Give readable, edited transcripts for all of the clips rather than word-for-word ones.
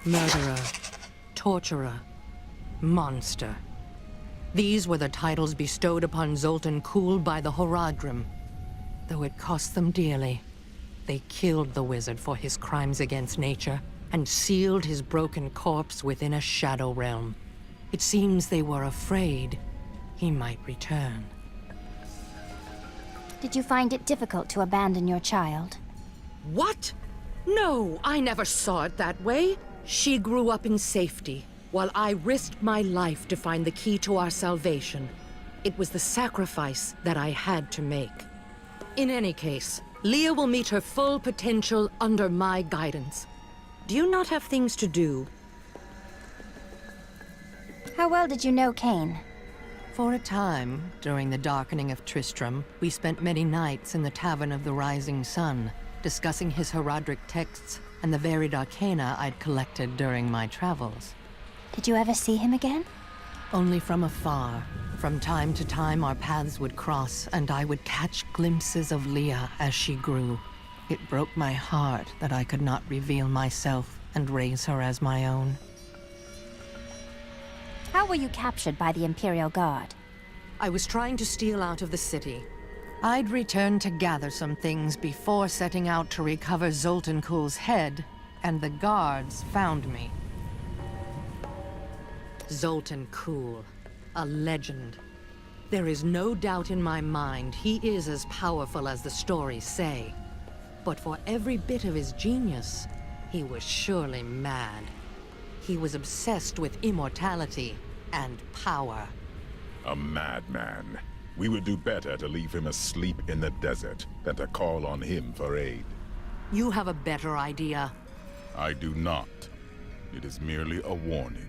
Murderer, torturer, monster. These were the titles bestowed upon Zoltan Kulle by the Horadrim. Though it cost them dearly, they killed the wizard for his crimes against nature and sealed his broken corpse within a shadow realm. It seems they were afraid he might return. Did you find it difficult to abandon your child? What? No, I never saw it that way. She grew up in safety, while I risked my life to find the key to our salvation. It was the sacrifice that I had to make. In any case, Leah will meet her full potential under my guidance. Do you not have things to do? How well did you know Cain? For a time, during the darkening of Tristram, we spent many nights in the Tavern of the Rising Sun, discussing his Horadric texts and the varied arcana I'd collected during my travels. Did you ever see him again? Only from afar. From time to time, our paths would cross, and I would catch glimpses of Leah as she grew. It broke my heart that I could not reveal myself and raise her as my own. How were you captured by the Imperial Guard? I was trying to steal out of the city. I'd returned to gather some things before setting out to recover Zoltan Kulle's head, and the guards found me. Zoltan Kulle, a legend. There is no doubt in my mind he is as powerful as the stories say. But for every bit of his genius, he was surely mad. He was obsessed with immortality and power. A madman. We would do better to leave him asleep in the desert than to call on him for aid. You have a better idea. I do not. It is merely a warning.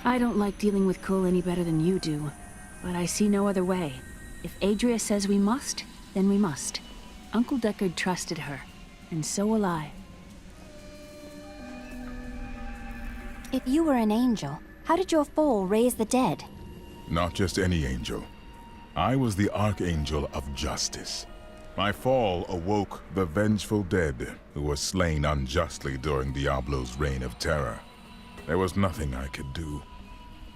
I don't like dealing with Kulle any better than you do, but I see no other way. If Adria says we must, then we must. Uncle Deckard trusted her, and so will I. If you were an angel, how did your fall raise the dead? Not just any angel. I was the Archangel of Justice. My fall awoke the vengeful dead who were slain unjustly during Diablo's reign of terror. There was nothing I could do.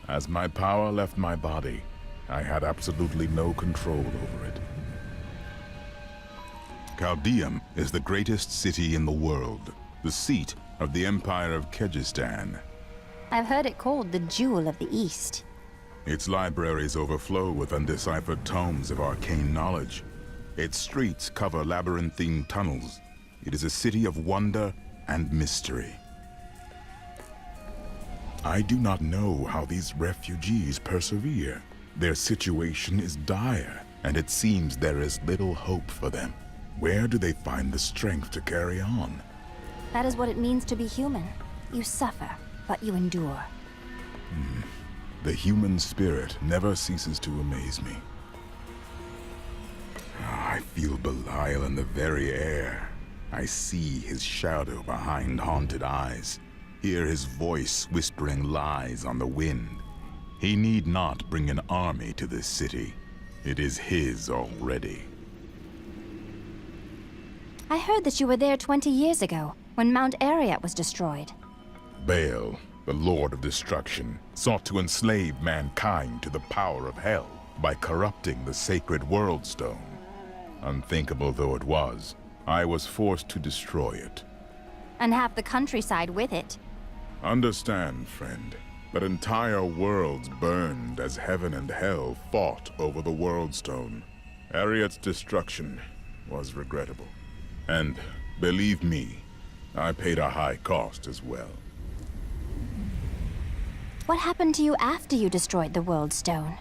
As my power left my body, I had absolutely no control over it. Caldeum is the greatest city in the world, the seat of the Empire of Kyrgyzstan. I've heard it called the Jewel of the East. Its libraries overflow with undeciphered tomes of arcane knowledge. Its streets cover labyrinthine tunnels. It is a city of wonder and mystery. I do not know how these refugees persevere. Their situation is dire, and it seems there is little hope for them. Where do they find the strength to carry on? That is what it means to be human. You suffer, but you endure. The human spirit never ceases to amaze me. I feel Belial in the very air. I see his shadow behind haunted eyes. Hear his voice whispering lies on the wind. He need not bring an army to this city. It is his already. I heard that you were there 20 years ago, when Mount Arreat was destroyed. Baal, the Lord of Destruction, sought to enslave mankind to the power of hell by corrupting the sacred World Stone. Unthinkable though it was, I was forced to destroy it. And half the countryside with it. Understand, friend, that entire worlds burned as heaven and hell fought over the World Stone. Arreat's destruction was regrettable. And, believe me, I paid a high cost as well. What happened to you after you destroyed the World Stone?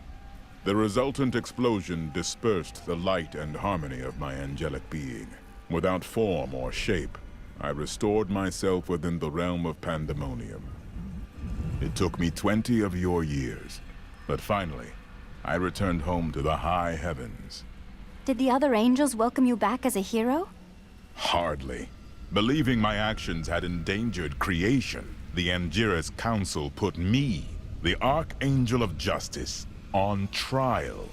The resultant explosion dispersed the light and harmony of my angelic being. Without form or shape, I restored myself within the realm of pandemonium. It took me 20 of your years, but finally, I returned home to the high heavens. Did the other angels welcome you back as a hero? Hardly. Believing my actions had endangered creation, the Angiras Council put me, the Archangel of Justice, on trial.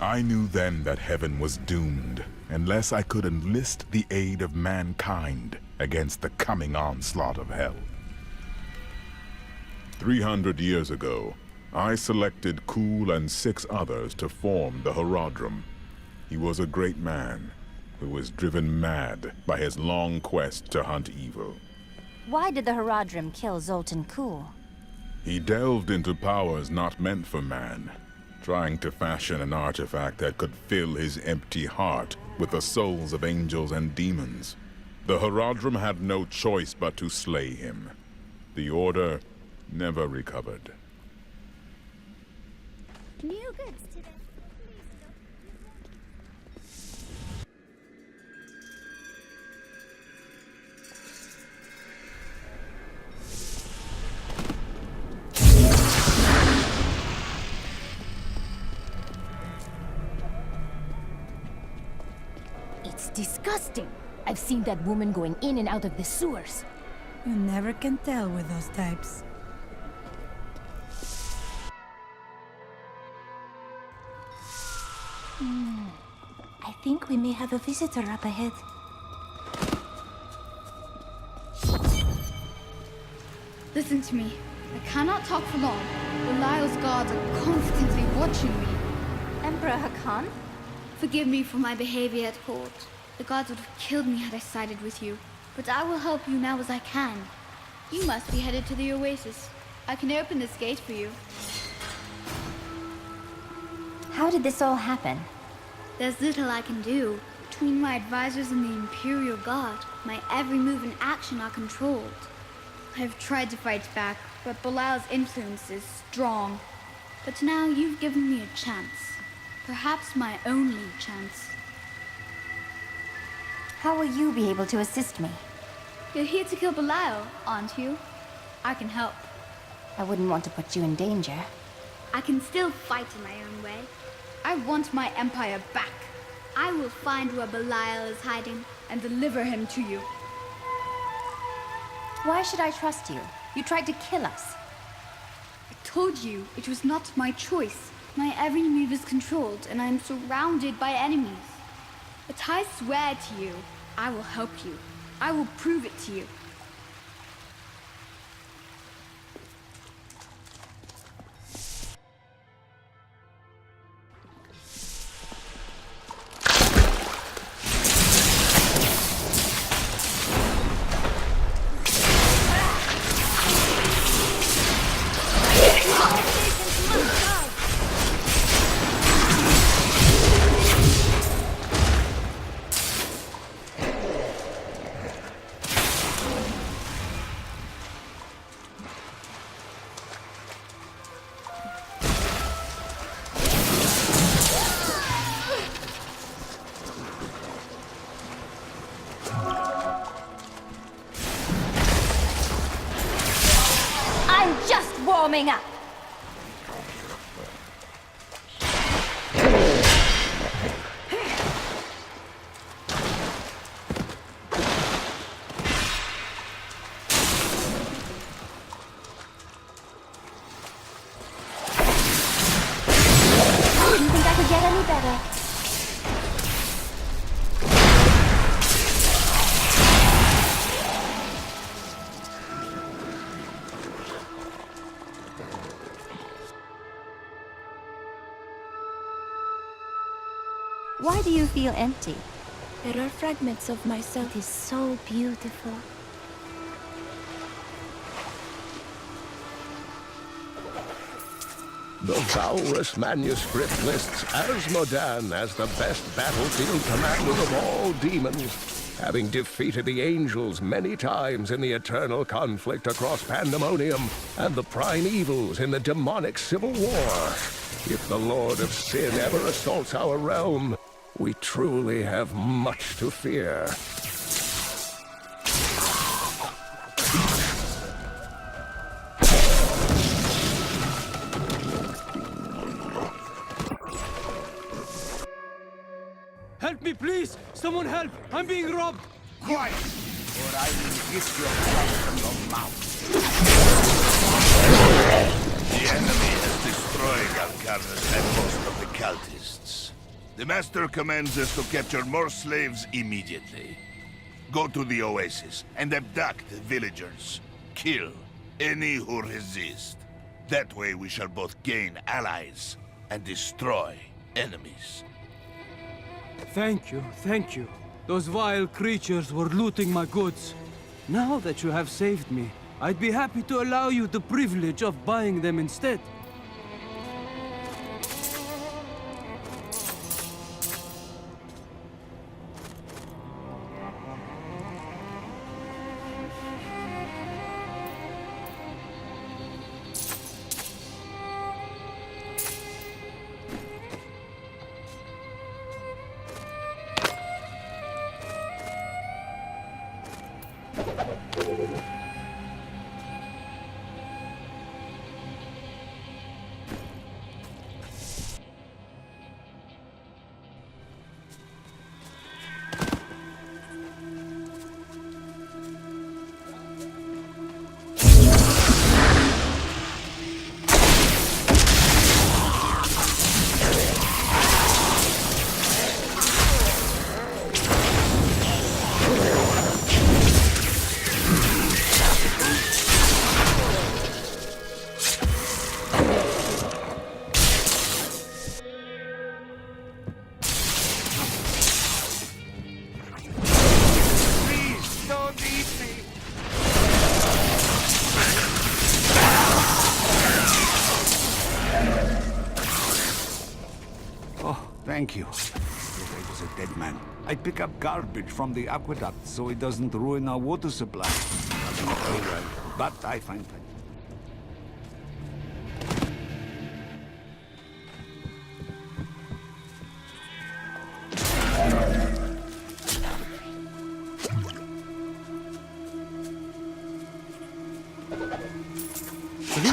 I knew then that heaven was doomed, unless I could enlist the aid of mankind against the coming onslaught of hell. 300 years ago, I selected Kul and 6 others to form the Horadrim. He was a great man who was driven mad by his long quest to hunt evil. Why did the Horadrim kill Zoltan Kulle? He delved into powers not meant for man, trying to fashion an artifact that could fill his empty heart with the souls of angels and demons. The Horadrim had no choice but to slay him. The Order never recovered. New goods today. It's disgusting. I've seen that woman going in and out of the sewers. You never can tell with those types. I think we may have a visitor up ahead. Listen to me. I cannot talk for long. Belial's guards are constantly watching me. Emperor Hakan? Forgive me for my behavior at court. The gods would have killed me had I sided with you. But I will help you now as I can. You must be headed to the Oasis. I can open this gate for you. How did this all happen? There's little I can do. Between my advisors and the Imperial Guard, my every move and action are controlled. I have tried to fight back, but Belial's influence is strong. But now you've given me a chance. Perhaps my only chance. How will you be able to assist me? You're here to kill Belial, aren't you? I can help. I wouldn't want to put you in danger. I can still fight in my own way. I want my empire back. I will find where Belial is hiding and deliver him to you. Why should I trust you? You tried to kill us. I told you it was not my choice. My every move is controlled and I am surrounded by enemies. But I swear to you, I will help you. I will prove it to you. I'm just warming up. Didn't think I could get any better. Why do you feel empty? There are fragments of myself. It is so beautiful. The Valrus manuscript lists Asmodan as the best battlefield commander of all demons, having defeated the angels many times in the eternal conflict across Pandemonium and the primevals in the demonic civil war. If the Lord of Sin ever assaults our realm, we truly have much to fear. Help me, please! Someone help! I'm being robbed! Quiet, or I will hit your blood from your mouth. The enemy has destroyed Alcarnus and most of the cultists. The Master commands us to capture more slaves immediately. Go to the oasis and abduct villagers. Kill any who resist. That way we shall both gain allies and destroy enemies. Thank you, thank you. Those vile creatures were looting my goods. Now that you have saved me, I'd be happy to allow you the privilege of buying them instead. Thank you. If I was a dead man, I'd pick up garbage from the aqueduct so it doesn't ruin our water supply. Doesn't go well, but I find plenty.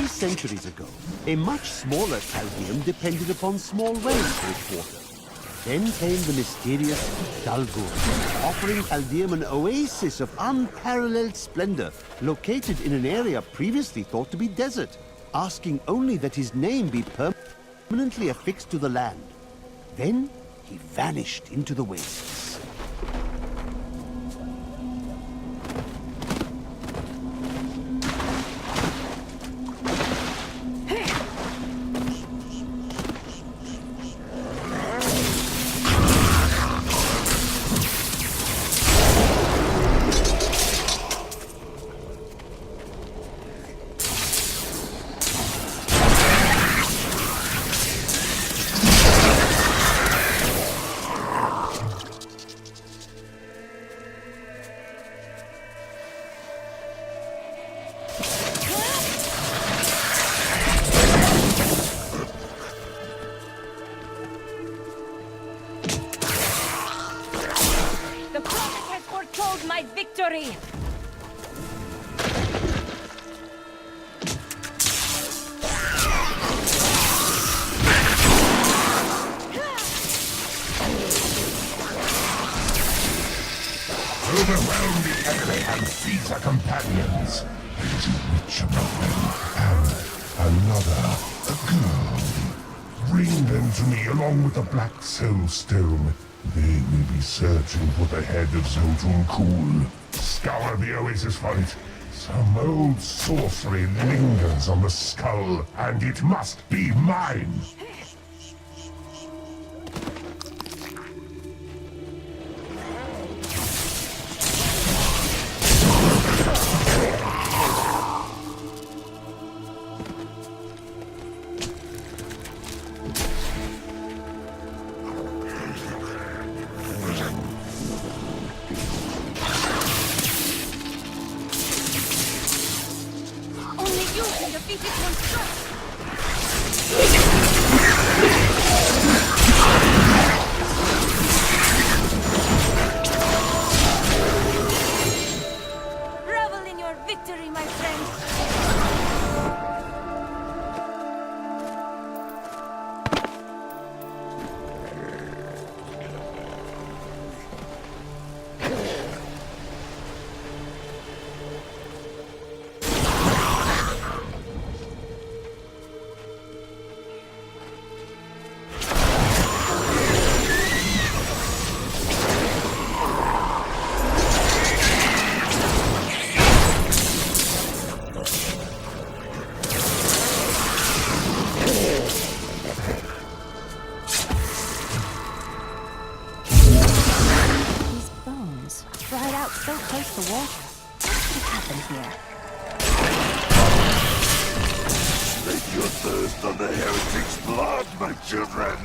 Centuries ago, a much smaller Chaldeum depended upon small wells for its water. Then came the mysterious Dalgur, offering Chaldeum an oasis of unparalleled splendor, located in an area previously thought to be desert, asking only that his name be permanently affixed to the land. Then he vanished into the wastes. Victory! Overwhelm the enemy and seize our companions. There is a witch among them, and another, a girl. Bring them to me along with the Black Soul Stone. They will be searching for the head of Zoltun Kuhl. Scour the oasis for it. Some old sorcery lingers on the skull, and it must be mine. Only you can defeat this monstrosity! dried out so close to water. What could have happened here? Slake your thirst on the heretic's blood, my children!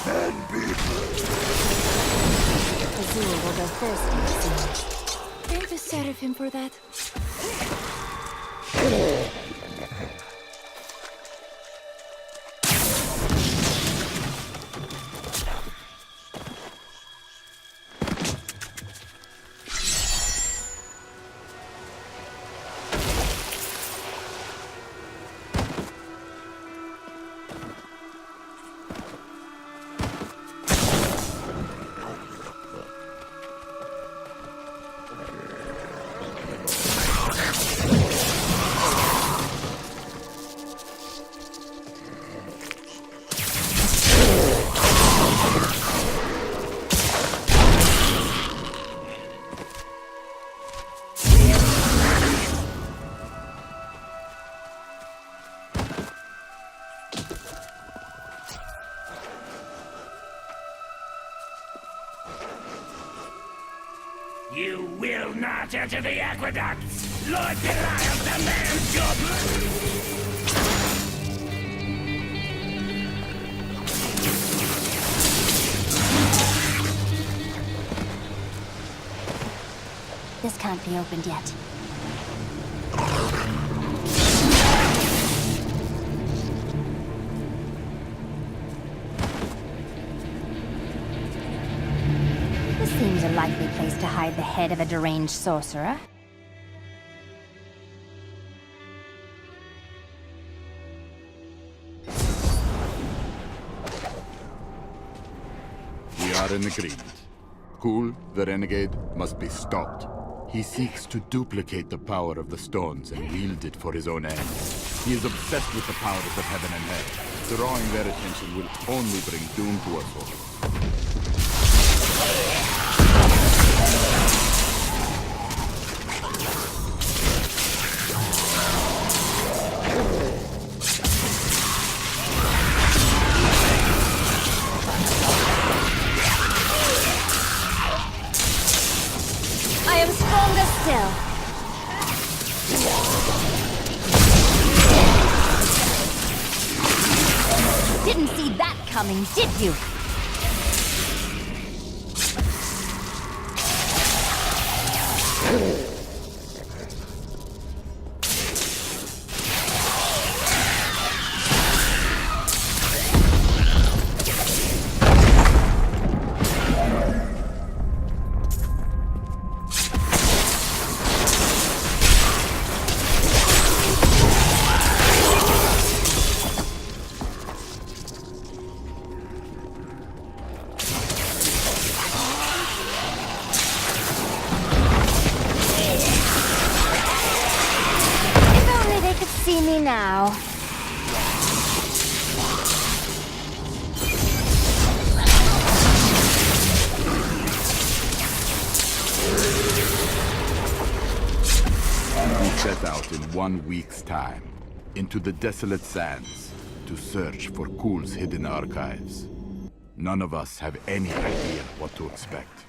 And people. Azul will go first, it seems. Don't deserve him for that. You will not enter the aqueducts! Lord Belial demands your blood! This can't be opened yet. This seems a likely place to hide the head of a deranged sorcerer. We are in agreement. Kul, the renegade, must be stopped. He seeks to duplicate the power of the stones and wield it for his own ends. He is obsessed with the powers of heaven and hell. Drawing their attention will only bring doom to us all. I am stronger still. Didn't see that coming, did you? See me now. We set out in 1 week's time, into the desolate sands, to search for Kul's hidden archives. None of us have any idea what to expect.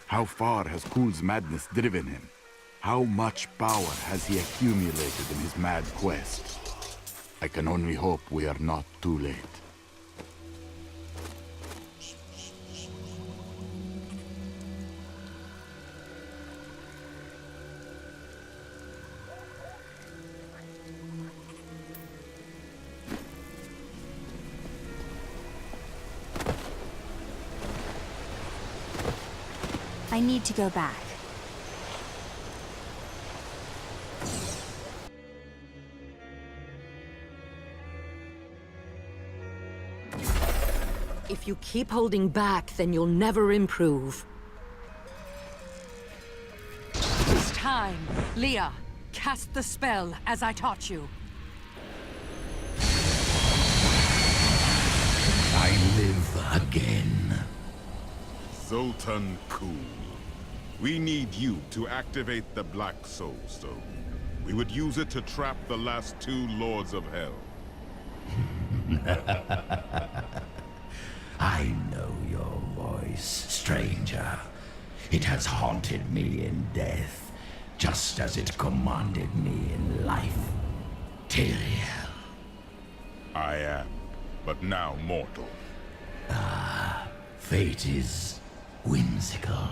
How far has Kul's madness driven him? How much power has he accumulated in his mad quest? I can only hope we are not too late. I need to go back. If you keep holding back, then you'll never improve. It's time. Leah, cast the spell as I taught you. I live again. Zoltan Kul. We need you to activate the Black Soul Stone. We would use it to trap the last 2 Lords of Hell. I know your voice. voice, stranger. It has haunted me in death, just as it commanded me in life. Tyrael. I am, but now mortal. Fate is whimsical.